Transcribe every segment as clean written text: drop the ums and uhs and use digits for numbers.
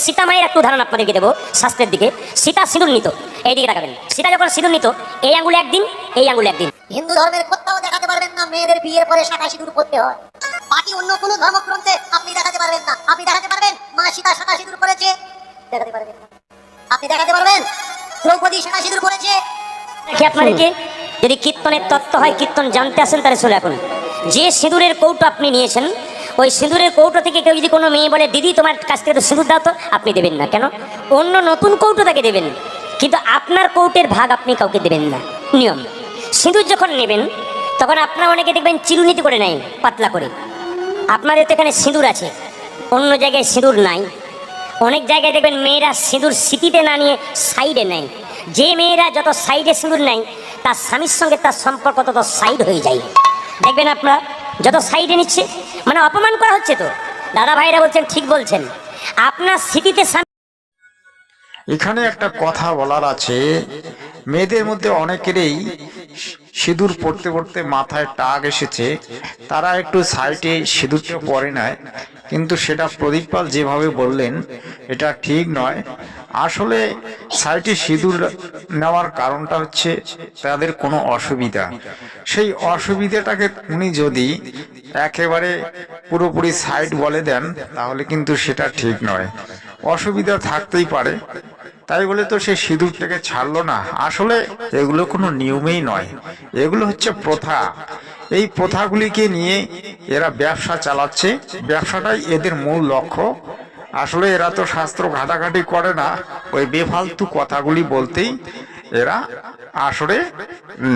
সীতা মায়ের একটু উদাহরণ আপনাদেরকে দেবো শাস্ত্রের দিকে। সীতা সিঁদুর নিত, এই দিকে তাকাবেন। সীতা যখন সিঁদুর নিত, এই আঙ্গুলে একদিন, এই আঙ্গুলে একদিন। হিন্দু ধর্মের কোথাও দেখাতে পারবেন না মেয়েদের বিয়ের পরে শাঁখা সিঁদুর পরতে হয়। বাকি অন্য কোনো ধর্মগ্রন্থে আপনি দেখাতে পারবেন না। আপনি দেখাতে পারবেন মা সীতা শাঁখা সিঁদুর পরেছে, দেখাতে পারবেন না। আপনি দেখাতে পারবেন দ্রৌপদী শাঁখা সিঁদুর পরেছে। দেখি আপনাদেরকে, যদি কীর্তনের তত্ত্ব হয়, কীর্তন জানতে আসেন, তাহলে চলে এখন। যে সিঁদুরের কৌটো আপনি নিয়েছেন, ওই সিঁদুরের কৌটো থেকে কেউ যদি কোনো মেয়ে বলে দিদি তোমার কাছ থেকে তো সিঁদুর দাও, তো আপনি দেবেন না। কেন? অন্য নতুন কৌটো তাকে দেবেন, কিন্তু আপনার কৌটের ভাগ আপনি কাউকে দেবেন না, নিয়ম। সিঁদুর যখন নেবেন তখন আপনারা অনেকে দেখবেন চিরুনিতে করে নেয়, পাতলা করে। আপনাদের তো এখানে সিঁদুর আছে, অন্য জায়গায় সিঁদুর নাই। অনেক জায়গায় দেখবেন মেয়েরা সিঁদুর সিটিতে না নিয়ে সাইডে নেয়। যে মেয়েরা যত সাইডে সিঁদুর নেয়, তার স্বামীর সঙ্গে তার সম্পর্ক তত সাইড হয়ে যায়। দেখবেন আপনারা যত সাইডে নিচ্ছে, মানে অপমান করা হচ্ছে। তো দাদা ভাইরা বলছেন, ঠিক বলছেন, আপনার সিটিতে এখানে একটা কথা বলার আছে, মেয়েদের মধ্যে অনেকেরই সিঁদুর পড়তে পড়তে মাথায় টাক এসেছে, তারা একটু সাইডে সিঁদুরটা পরে নেয়, কিন্তু সেটা প্রদীপ পাল যেভাবে বললেন এটা ঠিক নয়। আসলে সাইডে সিঁদুর নেওয়ার কারণটা হচ্ছে তাদের কোনো অসুবিধা, সেই অসুবিধাটাকে উনি যদি একেবারে পুরোপুরি সাইড বলে দেন তাহলে কিন্তু সেটা ঠিক নয়। অসুবিধা থাকতেই পারে, তাই বলে তো সে সিঁদুরটাকে ছাড়লো না। আসলে এগুলো কোনো নিয়মেই নয়, এগুলো হচ্ছে প্রথা। এই প্রথাগুলিকে নিয়ে এরা ব্যবসা চালাচ্ছে, ব্যবসাটাই এদের মূল লক্ষ্য। আসলে এরা তো শাস্ত্র ঘাটাঘাটি করে না, ওই বেফালতু কথাগুলি বলতেই এরা আসরে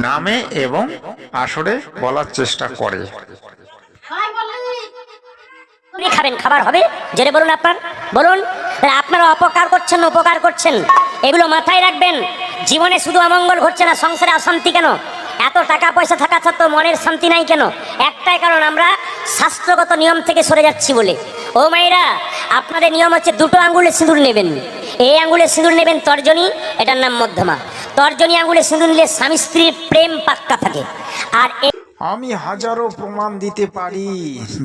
নামে এবং আসরে বলার চেষ্টা করে। খাবেন, খাবার হবে, জেনে বলুন। বলুন, আপনারা অপকার করছেন, উপকার করছেন, এগুলো মাথায় রাখবেন। জীবনে শুধু অমঙ্গল ঘটছে না, সংসারে অশান্তি কেন? এত টাকা পয়সা থাকা সত্ত্বেও মনের শান্তি নাই কেন? একটাই কারণ, আমরা শাস্ত্রগত নিয়ম থেকে সরে যাচ্ছি বলে। ও মায়েরা, আপনাদের নিয়ম হচ্ছে দুটো আঙ্গুলে সিঁদুর নেবেন। এই আঙ্গুলে সিঁদুর নেবেন তর্জনী, এটার নাম মধ্যমা। তর্জনী আঙ্গুলে সিঁদুর নিলে স্বামী স্ত্রীর প্রেম পাক্কা থাকে। আর আমি হাজারো প্রমাণ দিতে পারি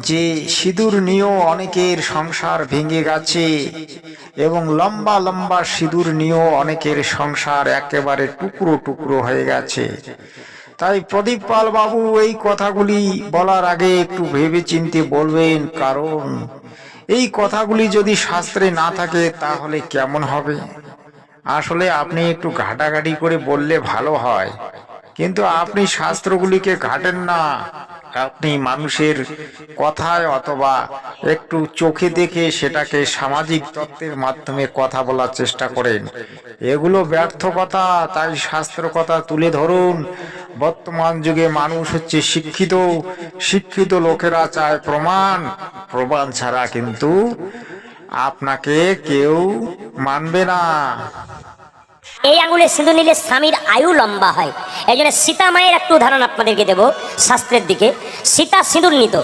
যে সিঁদুর নিয়েও অনেকের সংসার ভেঙে গেছে, এবং লম্বা লম্বা সিঁদুর নিয়েও অনেকের সংসার একেবারে টুকরো টুকরো হয়ে গেছে। তাই প্রদীপ পাল বাবু এই কথাগুলি বলার আগে একটু ভেবে চিন্তে বলবেন, কারণ এই কথাগুলি যদি শাস্ত্রে না থাকে তাহলে কেমন হবে। আসলে আপনি একটু ঘাটাঘাটি করে বললে ভালো হয়, কিন্তু আপনি শাস্ত্রগুলিকে ঘাটেন না, আপনি মানুষের কথায় অথবা একটু চোখে দেখে সেটাকে সামাজিক তত্ত্বের মাধ্যমে কথা বলার চেষ্টা করেন। এগুলো ব্যর্থ কথা। তাই শাস্ত্র কথা তুলে ধরুন। বর্তমান যুগে মানুষ হচ্ছে শিক্ষিত, শিক্ষিত লোকেরা চায় প্রমাণ, প্রমাণ ছাড়া কিন্তু আপনাকে কেউ মানবে না। এই আঙুলে সিঁদুর নিলে স্বামীর আয়ু লম্বা হয়। এই জন্য সীতা মায়ের একটু উদাহরণ আপনাদেরকে দেবো শাস্ত্রের দিকে। সীতা সিঁদুর নিত,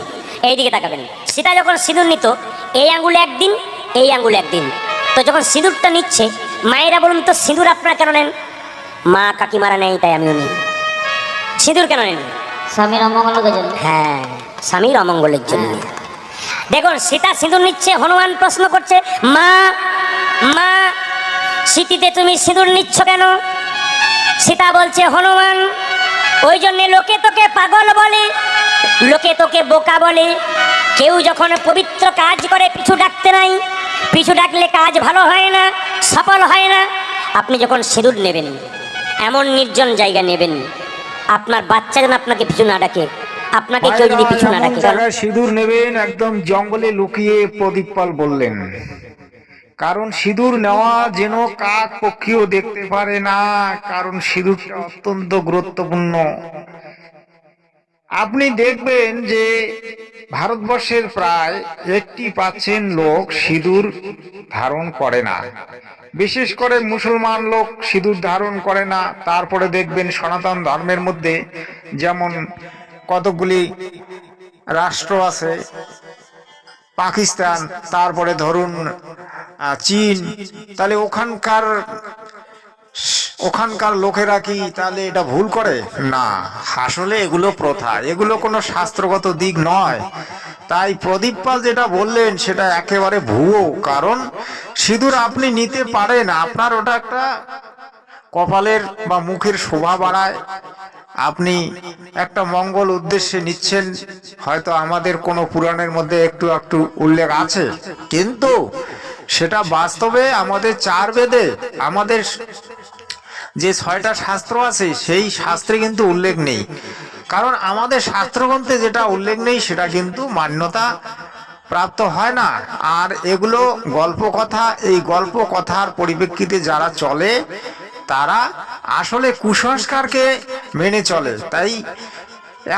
এই দিকে তাকাবেন। সীতা যখন সিঁদুর নিত, এই আঙুলে একদিন, এই আঙুলে একদিন। তো যখন সিঁদুরটা নিচ্ছে, মায়েরা বলুন তো, সিঁদুর আপনারা কেন নেন? মা কাকিমারা নেই, তাই আমিও নিই। সিঁদুর কেন নেন? স্বামীর অমঙ্গলের জন্য। হ্যাঁ, স্বামীর অমঙ্গলের জন্য। দেখুন, সীতা সিঁদুর নিচ্ছে, হনুমান প্রশ্ন করছে, মা মা সিটিতে তুমি সিঁদুর নিচ্ছ কেন? সীতা বলছে, হনুমান, ওই জন্যে লোকে তোকে পাগল বলে, লোকে তোকে বোকা বলে। কেউ যখন পবিত্র কাজ করে পিছু ডাকতে নাই, পিছু ডাকলে কাজ ভালো হয় না, সফল হয় না। আপনি যখন সিঁদুর নেবেন, এমন নির্জন জায়গা নেবেন, আপনার বাচ্চা যেন আপনাকে পিছু না ডাকে, আপনাকে কেউ যদি পিছু না ডাকে। সিঁদুর নেবেন একদম জঙ্গলে লুকিয়ে, প্রদীপ পাল বললেন, কারণ সিঁদুর নেওয়া যেন কাক পক্ষীও দেখতে পারে না, কারণ সিঁদুরটা অত্যন্ত গুরুত্বপূর্ণ। আপনি দেখবেন যে ভারতবর্ষের প্রায় 80% লোক সিঁদুর ধারণ করে না, বিশেষ করে মুসলমান লোক সিঁদুর ধারণ করে না। তারপরে দেখবেন সনাতন ধর্মের মধ্যে যেমন কতগুলি রাষ্ট্র আছে, পাকিস্তান, তারপরে ধরুন চীন, তাহলে ওখানকার লোকেরা কি তাহলে এটা ভুল করে? না, আসলে এগুলো প্রথা, এগুলো কোনো শাস্ত্রগত দিক নয়। তাই প্রদীপ পাল যেটা বললেন সেটা একেবারে ভুয়ো। কারণ সিঁদুর আপনি নিতে পারেন, আপনার ওটা একটা কপালের বা মুখের শোভা বাড়ায়, আপনি একটা মঙ্গল উদ্দেশ্যে নিচ্ছেন, হয়তো আমাদের কোনো পুরাণের মধ্যে একটু একটু উল্লেখ আছে, কিন্তু সেটা বাস্তবে আমাদের চার বেদে, আমাদের যে 6টা শাস্ত্র আছে সেই শাস্ত্রে কিন্তু উল্লেখ নেই। কারণ আমাদের শাস্ত্রগ্রন্থে যেটা উল্লেখ নেই সেটা কিন্তু মান্যতা প্রাপ্ত হয় না। আর এগুলো গল্প কথা, এই গল্প কথার পরিপ্রেক্ষিতে যারা চলে তারা আসলে কুসংস্কারকে মেনে চলে। তাই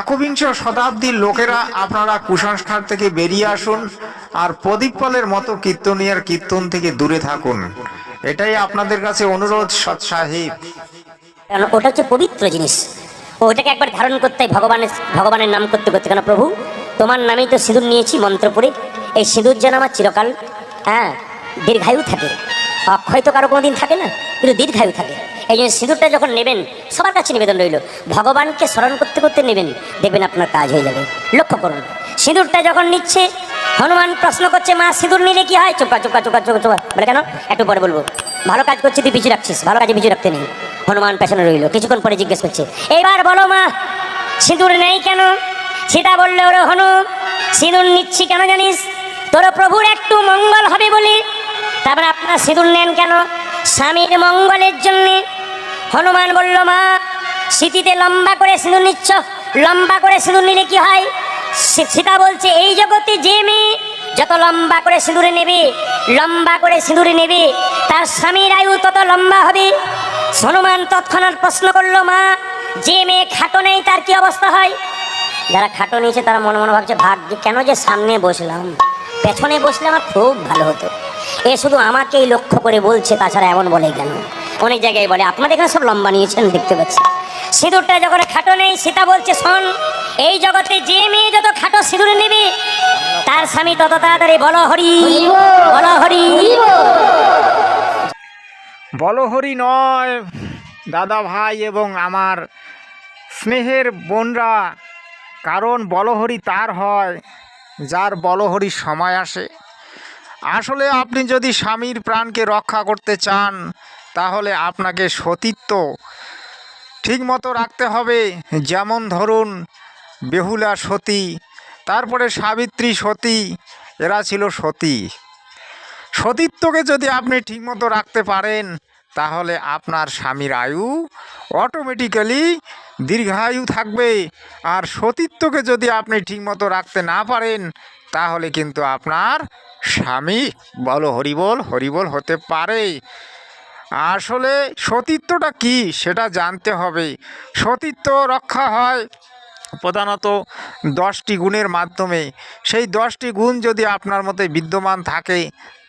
একবিংশ শতাব্দীর লোকেরা আপনারা কুসংস্কার থেকে বেরিয়ে আসুন, আর প্রদীপ পালের মতো কীর্তনিয়ার কীর্তন থেকে দূরে থাকুন, এটাই আপনাদের কাছে অনুরোধ সৎ সাহেব। কারণ ওটা হচ্ছে পবিত্র জিনিস, ওটাকে একবার ধারণ করতে হয় ভগবানের নাম করতে করতে। কেন প্রভু তোমার নামেই তো সিঁদুর নিয়েছি মন্ত্র পড়ে, এই সিঁদুর যেন আমার চিরকাল দীর্ঘায়ু থাকে। অক্ষয় তো কারো কোনোদিন থাকে না, কিন্তু দীর্ঘায়ু থাকে। এই জন্য সিঁদুরটা যখন নেবেন, সবার কাছে নিবেদন রইল, ভগবানকে স্মরণ করতে করতে নেবেন, দেখবেন আপনার কাজ হয়ে যাবে। লক্ষ্য করুন, সিঁদুরটা যখন নিচ্ছে, হনুমান প্রশ্ন করছে, মা সিঁদুর নিলে কি হয়? চোপা চোপা চোপা চোপা চোপা বলে, কেন? একটু পরে বলবো। ভালো কাজ করছি তুই পিছু রাখছিস, ভালো কাজে পিছু রাখতে নেই। হনুমান পেছনে রইল, কিছুক্ষণ পরে জিজ্ঞেস করছে, এইবার বলো মা সিঁদুর নেই কেন? সেটা বললো, ওরে হনু, সিঁদুর নিচ্ছি কেন জানিস? তোর প্রভুর একটু মঙ্গল হবে বলে। তারপরে আপনার সিঁদুর নেন কেন? স্বামীর মঙ্গলের জন্যে। হনুমান বলল, মা স্মৃতিতে লম্বা করে সিঁদুর নিচ্ছ, লম্বা করে সিঁদুর নিলে কি হয়? সীতা বলছে, এই জগতে যে মেয়ে যত লম্বা করে সিঁদুরে নেবে, লম্বা করে সিঁদুরে নেবে, তার স্বামীর আয়ু তত লম্বা হবে। হনুমান তৎক্ষণাৎ প্রশ্ন করলো, মা যে মেয়ে খাটো নেই তার কি অবস্থা হয়? যারা খাটো নিয়েছে তারা মনে মনে ভাবছে, ভাগ্য কেন যে সামনে বসলাম, পেছনে বসলে আমার খুব ভালো হতো। এ শুধু আমাকেই লক্ষ্য করে বলছে, তাছাড়া এমন বলে কেন? অনেক জায়গায় বলে, আপনাদের এখানে সব লম্বা নিয়েছেন দেখতে পাচ্ছি। সিঁদুরটা যখন খাটো নেই, সীতা বলছে, শোন, এই জগতে যে মেয়ে যত খাটো সিঁদুরে নেবে, তার স্বামী তত তাড়াতাড়ি বলো হরি, বলো হরি। বলহরি নয় দাদা ভাই এবং আমার স্নেহের বোনরা, কারণ বলহরি তার হয় যার বলহরির সময় আসে। আসলে আপনি যদি স্বামীর প্রাণকে রক্ষা করতে চান, তাহলে আপনাকে সতীত্ব ঠিকমতো রাখতে হবে। যেমন ধরুন বেহুলা সতী, তারপরে সাবিত্রী সতী, এরা ছিল সতী। সতীত্বকে যদি আপনি ঠিকমতো রাখতে পারেন, তাহলে আপনার স্বামীর আয়ু অটোমেটিক্যালি দীর্ঘায়ু থাকবে। আর সতীত্বকে যদি আপনি ঠিকমতো রাখতে না পারেন, তাহলে কিন্তু আপনার স্বামী বলো হরিবল হরিবল হতে পারে। আসলে সতীত্বটা কি সেটা জানতে হবে। সতীত্ব রক্ষা হয় প্রধানত 10টি গুণের মাধ্যমে। সেই 10টি গুণ যদি আপনার মধ্যে বিদ্যমান থাকে,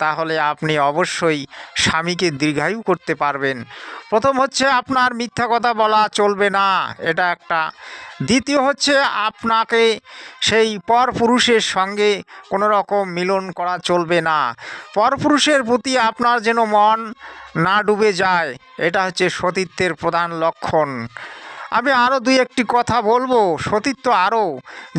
তাহলে আপনি অবশ্যই স্বামীকে দীর্ঘায়ু করতে পারবেন। প্রথম হচ্ছে, আপনার মিথ্যা কথা বলা চলবে না, এটা একটা। দ্বিতীয় হচ্ছে, আপনাকে সেই পরপুরুষের সঙ্গে কোনো রকম মিলন করা চলবে না। পরপুরুষের প্রতি আপনার যেন মন না ডুবে যায়, এটা হচ্ছে সতীত্বের প্রধান লক্ষণ। আমি আরও 2-1টি কথা বলবো। সতীত্ব আরও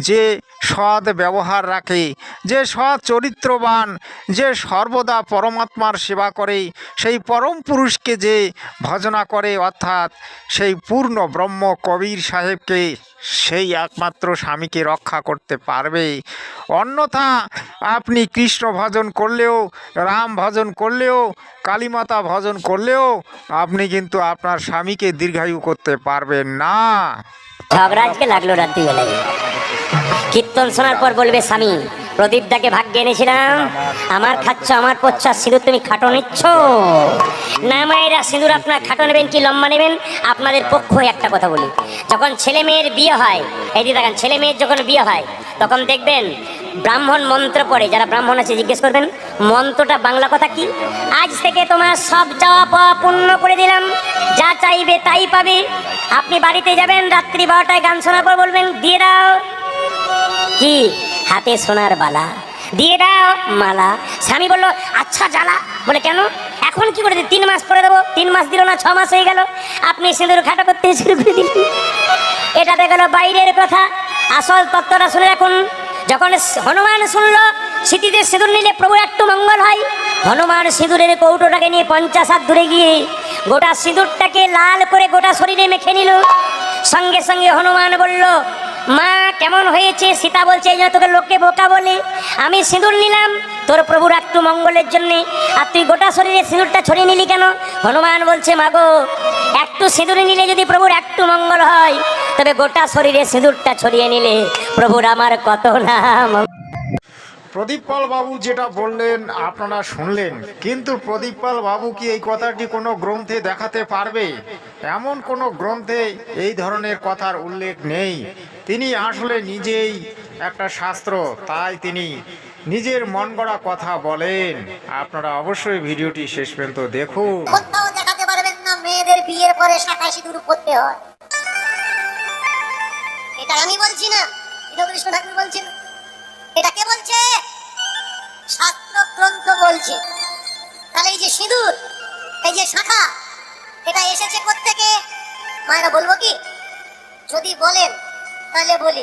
যে সৎ ব্যবহার রাখে, যে সৎ চরিত্রবান, যে সর্বদা পরমাত্মার সেবা করে, সেই পরম পুরুষকে যে ভজনা করে, অর্থাৎ সেই পূর্ণ ব্রহ্ম কবির সাহেবকে, সেই একমাত্র স্বামীকে রক্ষা করতে পারবে। অন্যথা আপনি কৃষ্ণ ভজন করলেও, রাম ভজন করলেও, কালীমাতা ভজন করলেও আপনি কিন্তু আপনার স্বামীকে দীর্ঘায়ু করতে পারবেন না। ঝগড়া আজকে লাগলো রাত্রিবেলায়। কীর্তন শোনার পর বলবে, স্বামী প্রদীপটাকে ভাগ্যে এনেছিলাম, আমার খাচ্ছ, আমার পচ্ছ, সিঁদুর তুমি খাটো নিচ্ছ না। মায়েরা সিঁদুর আপনার খাটো নেবেন কি লম্বা নেবেন, আপনাদের পক্ষ একটা কথা বলি। যখন ছেলে মেয়ের বিয়ে হয়, এই যে দেখেন, ছেলে মেয়ের যখন বিয়ে হয়, তখন দেখবেন ব্রাহ্মণ মন্ত্র পড়ে। যারা ব্রাহ্মণ আছে জিজ্ঞেস করবেন, মন্ত্রটা বাংলা কথা কি? আজ থেকে তোমার সব চাওয়া পাওয়া পূর্ণ করে দিলাম, যা চাইবে তাই পাবে। আপনি বাড়িতে যাবেন, রাত্রি 12টায় গান শোনার পর বলবেন, দিয়ে দাও কি? হাতে সোনার বালা, দিয়ে দাও মালা। স্বামী বললো, আচ্ছা জ্বালা। বলে, কেন? এখন কি করে দিই? 3 মাস পরে দেবো। 3 মাস দিল না, 6 মাস হয়ে গেল, আপনি সিঁদুর খাটো করতে শুরু করে দিলেন। এটাতে গেল বাইরের কথা। আসল তত্ত্বটা শুনে রাখুন। যখন হনুমান শুনল স্মৃতিতে সিঁদুর নিলে প্রভু একটু মঙ্গল হয়, হনুমান সিঁদুরের কৌটোটাকে নিয়ে 50 হাত দূরে গিয়ে গোটা সিঁদুরটাকে লাল করে গোটা শরীরে মেখে নিল। সঙ্গে সঙ্গে হনুমান বলল, মা কেমন হয়েছে? সীতা বলছে, এই জন্য তোকে লোককে বোকা বলে, আমি সিঁদুর নিলাম তোর প্রভুর একটু মঙ্গলের জন্যে, আর তুই গোটা শরীরে সিঁদুরটা ছড়িয়ে নিলি কেন? হনুমান বলছে, মাগো একটু সিঁদুর নিলে যদি প্রভুর একটু মঙ্গল হয়, তবে গোটা শরীরে সিঁদুরটা ছড়িয়ে নিলে প্রভুর আমার কত নাম। প্রদীপপাল বাবু যেটা বললেন আপনারা শুনলেন, কিন্তু প্রদীপপাল বাবু কি এই কথাটি কোনো গ্রন্থে দেখাতে পারবে? এমন কোনো গ্রন্থে এই ধরনের কথার উল্লেখ নেই। তিনি আসলে নিজেই একটা শাস্ত্র, তাই তিনি নিজের মন গড়া কথা বলেন। আপনারা অবশ্যই ভিডিওটি শেষ পর্যন্ত দেখুন। কোথাও দেখাতে পারবেন না মেয়েদের বিয়ের পরে শাখা সিঁদুর পরতে হয়। এটা আমি বলছি না, এটা কৃষ্ণ ঠাকুর বলছেন। এটা কে বলছে? শাস্ত্র গ্রন্থ বলছে। তাহলে এই যে সিঁদুর, এই যে শাখা, এটা এসেছে কোত্থেকে? মায়েরা বলবো কি? যদি বলেন তাহলে বলি,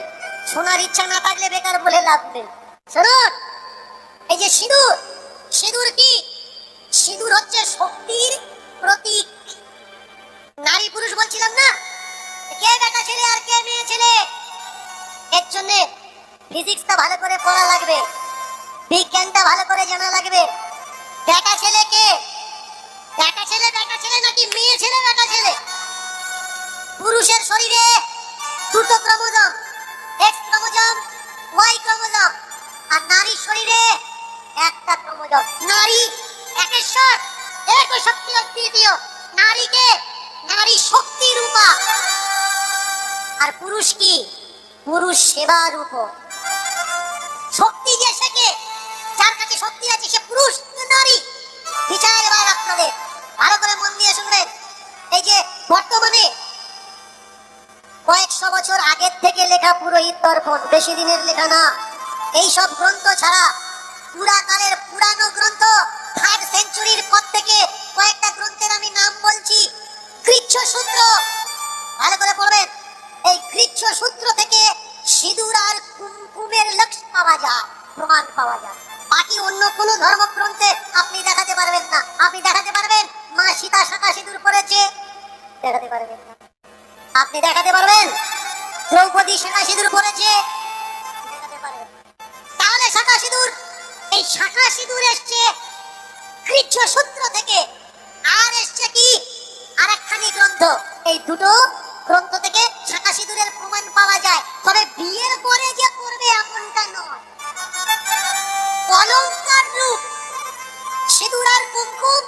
শোনার ইচ্ছা না থাকলে বেকার বলে লাভ নেই। শুনুন, এই যে সিঁদুর, সিঁদুর কি? সিঁদুর হচ্ছে শক্তির প্রতীক। নারী পুরুষ বলছিলাম না, কে বেটা ছেলে আর কে মেয়ে ছেলে? এর জন্য ফিজিক্সটা ভালো করে পড়া লাগবে, বিজ্ঞানটা ভালো করে জানা লাগবে। বেটা ছেলে কে? বেটা ছেলে বেটা ছেলে নাকি মেয়ে ছেলে বেটা ছেলে? পুরুষের শরীরে দুটো chromosome, X chromosome, Y chromosome, আর নারীর শরীরে একটা ক্রোমোজোম। নারী একেশ্বর, এক শক্তি অদ্বিতীয়। নারীকে নারী শক্তি রূপা, আর পুরুষ কি? পুরুষ সেবা রূপ। শক্তি যে শেখে, যার কাছে শক্তি আছে সে পুরুষ নারী। বিচার এবার আপনাদের ভালো করে মন দিয়ে শুনবেন। এই যে বর্তমানে কয়েকশো বছর আগের থেকে লেখা পুরোহিত দর্পণ, বেশি দিনের লেখা না। এই সব গ্রন্থ ছাড়া পুরাকালের পুরানো গ্রন্থ, 3rd সেঞ্চুরির পর থেকে কয়েকটা গ্রন্থের আমি নাম বলছি। কৃচ্ছ সূত্র ভালো করে পড়বেন। এই কৃচ্ছ সূত্র থেকে সিঁদুর আর কুমকুমের লক্ষ্য পাওয়া যায়, প্রমাণ পাওয়া যায়। বাকি অন্য কোন ধর্মগ্রন্থে আপনি দেখাতে পারবেন না। আপনি দেখাতে পারবেন মা সীতা শাখা সিঁদুর পরেছে, দেখাতে পারবেন না। আপনি দেখাতে পারবেন দ্রৌপদী শাখা সিঁদুর পরেছে, দেখাতে পারবেন। তাহলে শাখা সিঁদুর, এই শাখা সিঁদুর এসছে কৃচ্ছ সূত্র থেকে, আর এসছে কি আরেকখানি গ্রন্থ। এই দুটো গ্রন্থ থেকে শাখা সিঁদুরের প্রমাণ পাওয়া যায়। তবে বিয়ের পরে যে করবে এমনটা নয়। অলংকার রূপ সিঁদুর আর কুমকুম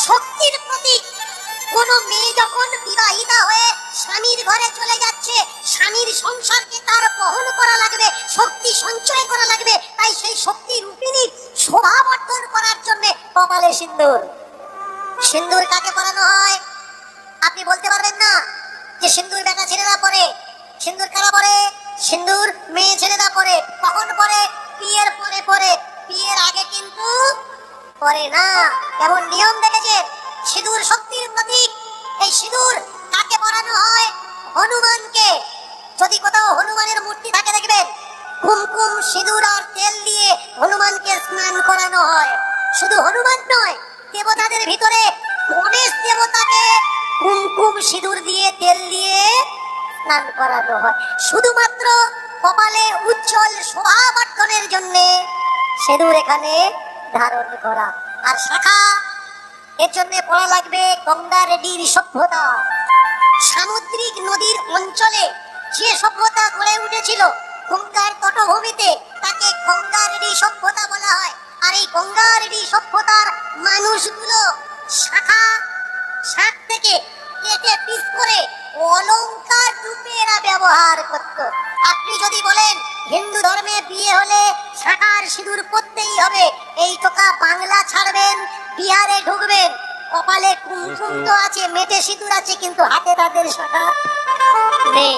শক্তির প্রতীক। কোন মেয়ে যখন বিবাহিতা হয়ে স্বামীর ঘরে চলে যাচ্ছে, স্বামীর সংসারকে তার বহন করা লাগবে, শক্তি সঞ্চয় করা লাগবে। তাই সেই শক্তি রূপিণীর শোভা বর্ধন করার জন্য কপালে সিঁদুর। সিঁদুর কাকে পরানো হয়? আপনি বলতে পারবেন না যে সিঁদুর বেটা ছেলেরা পরে। সিঁদুর কারা পরে? সিঁদুর মেয়ে ছেলেরা পরে। কখন পরে? বিয়ের পরে পরে, বিয়ের আগে কিন্তু পরে না। এমন নিয়ম দেখেছে। সিঁদুর শক্তির প্রতীক। এই সিঁদুর কাকে পরানো হয়? হনুমানকে। যদি কোথাও হনুমানের মূর্তি থাকে দেখবেন কুমকুম সিঁদুর আর তেল দিয়ে হনুমানকে স্নান করানো হয়। শুধু হনুমান নয়, দেবতাদের ভিতরে গণেশ দেবতাকে কুমকুম সিঁদুর দিয়ে তেল দিয়ে স্নান করানো হয়, শুধুমাত্র কপালে উজ্জ্বল শোভা বর্ধনের জন্য সিঁদুর এখানে ধারণ করা। আর শাখা, এর জন্য পড়া লাগবে গঙ্গা রেডির সভ্যতা। সামুদ্রিক নদীর অঞ্চলে যে সভ্যতা গড়ে উঠেছিল গঙ্গার তটভূমিতে, তাকে গঙ্গা রেডি সভ্যতা বলা হয়। আর এই গঙ্গা রেডি সভ্যতার মানুষগুলো শাখা শাক থেকে কেটে পিস করে অলংকার রূপে এরা ব্যবহার করত। আপনি যদি বলেন হিন্দু ধর্মে বিয়ে হলে শাখার সিঁদুর পরতেই হবে, এই টোকা বাংলা ছাড়বেন, বিহারে ঢুকবেন, কপালে কুমকুম তো আছে, মেটে সিঁদুর আছে, কিন্তু হাতে তাদের শাখা নেই।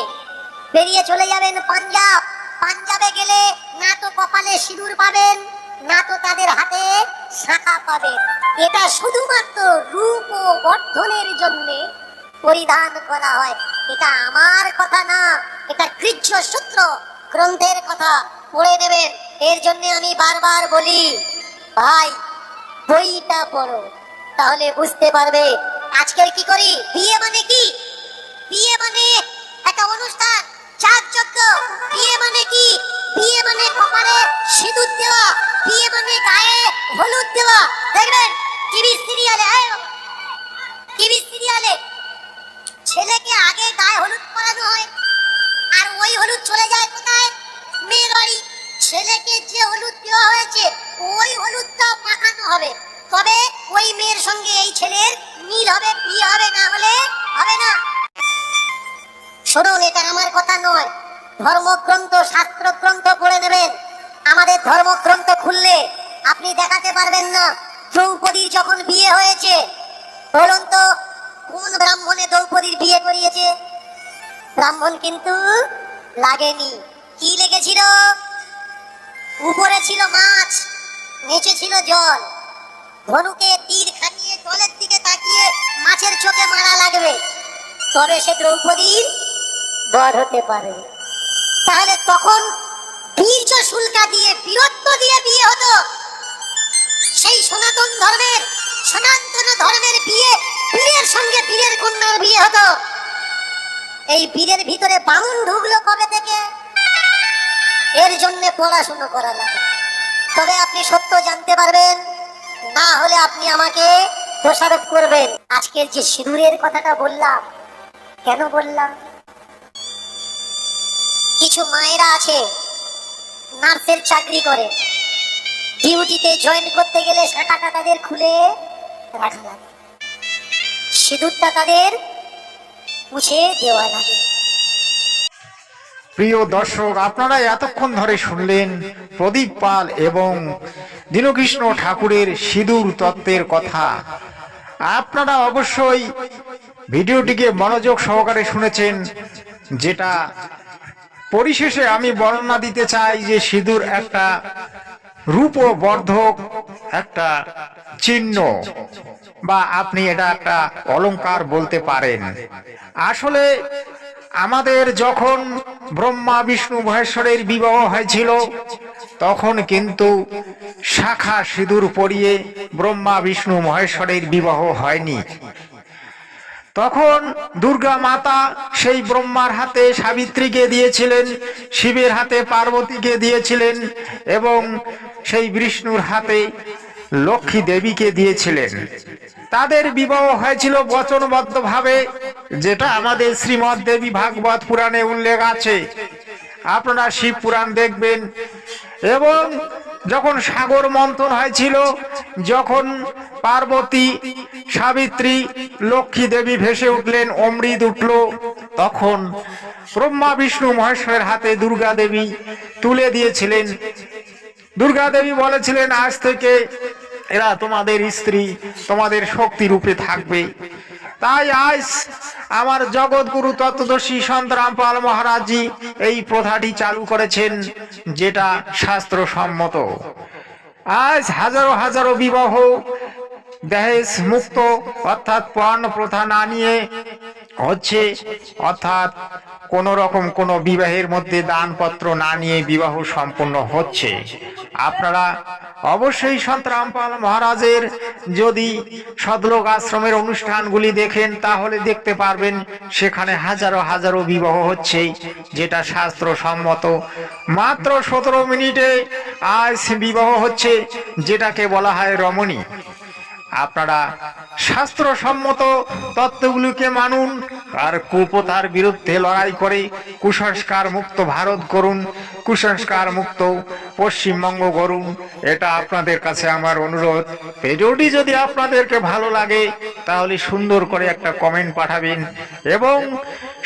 বেরিয়ে চলে যাবেন পাঞ্জাব, পাঞ্জাবে গেলে না তো কপালে সিঁদুর পাবেন, না তো তাদের হাতে শাখা পাবেন। এটা শুধুমাত্র রূপ ও বর্ধনের জন্য পরিধান করা হয়। এটা আমার কথা না, এটা কৃচ্ছ সূত্র গ্রন্থের কথা। পড়ে নেবেন। এর জন্য আমি বারবার বলি, ভাই বইটা পড়ো, তাহলে বুঝতে পারবে। আজকের কি করি, বিয়ে মানে কি? বিয়ে মানে একটা অনুষ্ঠান, যাগযজ্ঞ। বিয়ে মানে কি? বিয়ে মানে কপালে সিঁদুর দেওয়া, বিয়ে মানে গায়ে হলুদ দেওয়া। দেখবেন টিভি সিরিয়ালে ছেলেকে আগে গায়ে হলুদ পরানো হয়, আর ওই হলুদ চলে যায় কোথায়? মেয়ের বাড়ি। ছেলেকে যে হলুদ দেওয়া হয়েছে ওই হলুদটা মাখানো হবে, তবে ওই মেয়ের সঙ্গে এই ছেলের মিল হবে, বিয়ে হবে, না হলে হবে না। শুনুন, এটা আমার কথা নয়, ধর্মগ্রন্থ শাস্ত্রগ্রন্থ পড়ে নেবেন। আমাদের ধর্মগ্রন্থ খুললে আপনি দেখাতে পারবেন না দ্রৌপদীর যখন বিয়ে হয়েছে। বলুন তো, কোন ব্রাহ্মণে দ্রৌপদীর বিয়ে করিয়েছে? ব্রাহ্মণ কিন্তু লাগেনি। কি লেগেছিল? উপরে ছিল মাছ, নিচে ছিল জল। ধনুকে তীর খাটিয়ে জলের দিকে তাকিয়ে মাছের চোখে মারা লাগবে, তবে সে দ্রৌপদীর বর হতে পারে। তাহলে তখন বীর্য শুল্কা দিয়ে, বীরত্ব দিয়ে বিয়ে হতো। সেই সনাতন ধর্মের বিয়ে, বীরের সঙ্গে বীরের কন্যার বিয়ে হতো। এই বীরের ভিতরে বামুন ঢুকলো কবে থেকে? এর জন্য পড়াশুনো করা লাগে, তবে আপনি সত্য জানতে পারবেন, না হলে আপনি আমাকে দোষারোপ করবেন। আজকের যে সিঁদুরের কথাটা বললাম, কেন বললাম? কিছু মায়েরা আছে নার্সের চাকরি করে, ডিউটিতে জয়েন করতে গেলে শাখাটা তাদের খুলে রাখা লাগে, সিঁদুরটা তাদের মুছে দেওয়া লাগে। প্রিয় দর্শক, আপনারা এতক্ষণ ধরে শুনলেন প্রদীপ পাল এবং দীনকৃষ্ণ ঠাকুরের সিঁদুর তত্ত্বের কথা। আপনারা অবশ্যই ভিডিওটিকে মনোযোগ সহকারে শুনেছেন, যেটা পরিশেষে আমি বর্ণনা দিতে চাই যে সিঁদুর একটা রূপবর্ধক একটা চিহ্ন, বা আপনি এটা একটা অলংকার বলতে পারেন। আসলে আমাদের যখন ব্রহ্মা বিষ্ণু মহেশ্বরের বিবাহ হয়েছিল, তখন কিন্তু শাখা সিঁদুর পরিয়ে ব্রহ্মা বিষ্ণু মহেশ্বরের বিবাহ হয়নি। তখন দুর্গা মাতা সেই ব্রহ্মার হাতে সাবিত্রীকে দিয়েছিলেন, শিবের হাতে পার্বতীকে দিয়েছিলেন, এবং সেই বিষ্ণুর হাতে লক্ষ্মী দেবীকে দিয়েছিলেন। তাদের বিবাহ হয়েছিল বচনবদ্ধভাবে, যেটা আমাদের শ্রীমদ দেবী ভাগবত পুরাণে উল্লেখ আছে। আপনারা শিব পুরাণ দেখবেন। এবং যখন সাগর মন্থন হয়েছিল, যখন পার্বতী, সাবিত্রী, লক্ষ্মী দেবী ভেসে উঠলেন, অমৃত উঠল, তখন ব্রহ্মা বিষ্ণু মহেশ্বরের হাতে দুর্গা দেবী তুলে দিয়েছিলেন। দুর্গা দেবী বলেছিলেন, আজ থেকে এরা তোমাদের স্ত্রী, তোমাদের শক্তি রূপে থাকবে। তাই আজ আমার জগৎগুরু তত্ত্বদর্শী সন্ত রামপাল মহারাজজি এই প্রথাটি চালু করেছেন, যেটা শাস্ত্রসম্মত। আজ হাজারো হাজারো বিবাহ দহেজ মুক্ত, অর্থাৎ পর্ণ প্রথা না নিয়ে হচ্ছে, অর্থাৎ কোন রকম কোন বিবাহের মধ্যে দানপত্র না নিয়ে বিবাহ সম্পন্ন হচ্ছে। আপনারা অবশ্যই সন্ত রামপাল মহারাজের যদি সদলোক আশ্রমের অনুষ্ঠানগুলি দেখেন, তাহলে দেখতে পারবেন সেখানে হাজারো হাজারো বিবাহ হচ্ছে, যেটা শাস্ত্রসম্মত। মাত্র 17 মিনিটে আজ বিবাহ হচ্ছে, যেটাকে বলা হয় রমণী। আপনারা শাস্ত্রসম্মত তত্ত্বগুলিকে মানুন, আর কুপ্রথার বিরুদ্ধে লড়াই করে কুসংস্কার মুক্ত ভারত করুন, কুসংস্কার মুক্ত পশ্চিমবঙ্গ করুন। এটা আপনাদের কাছে আমার অনুরোধ। ভিডিওটি যদি আপনাদেরকে ভালো লাগে, তাহলে সুন্দর করে একটা কমেন্ট পাঠাবেন এবং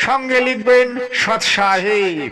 সঙ্গে লিখবেন সৎ সাহেব।